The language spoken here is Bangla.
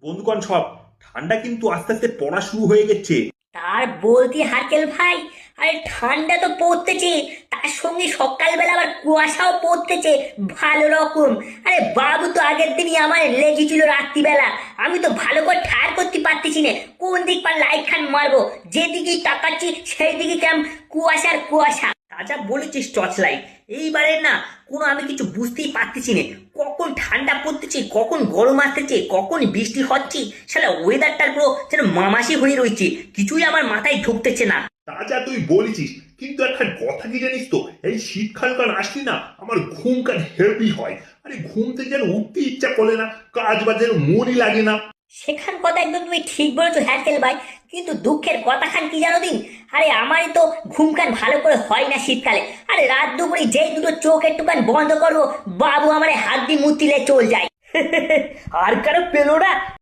বন্ধুগণ সব, ঠান্ডা কিন্তু আস্তে আস্তে পড়া শুরু হয়ে গেছে। তার বলতি হারকেল ভাই, আরে ঠান্ডা তো পড়তেছে, তার সঙ্গে সকালবেলা আবার কুয়াশাও পড়তেছে ভালো রকম। আরে বাবু তো আগের দিনই আমার লেগেছিল রাত্রিবেলা, আমি তো ভালো করে ঠার করতে পারতেছি না কোন দিক পর লাইট খান মারবো। যেদিকেই তাকাচ্ছি সেই দিকে কেমন কুয়াশার কুয়াশা। তাজা বলেছিস টর্চ লাইট, এইবারে না কোনো আমি কিছু বুঝতেই পারতেছি না, কখন ঠান্ডা পড়তেছে, কখন গরম আসতেছে, কখন বৃষ্টি হচ্ছে। শালা ওয়েদারটার পুরো যেন মামাসি হয়ে রয়েছে, কিছুই আমার মাথায় ঢুকতেছে না। তা যা তুই বলেছিস, কিন্তু একটা কথা কি জানিস তো, এই শীতকালকাল আসলি না আমার ঘুম কান হেভি হয়। আরে ঘুম থেকে যেন উঠতে ইচ্ছা করে না, কাজ বাজ যেন মনই লাগে না। সেখান কথা একদম তুমি ঠিক বলেছো হ্যারকেল ভাই, কিন্তু দুঃখের কথা খান কি জানো দিন, আরে আমারই তো ঘুমকান ভালো করে হয় না শীতকালে। আরে রাত দুপুরে যেই দুটো চোখ একটুখান বন্ধ করবো, বাবু আমার হাত দিয়ে মুতিলে চল যায়। আর কারো পেলো না।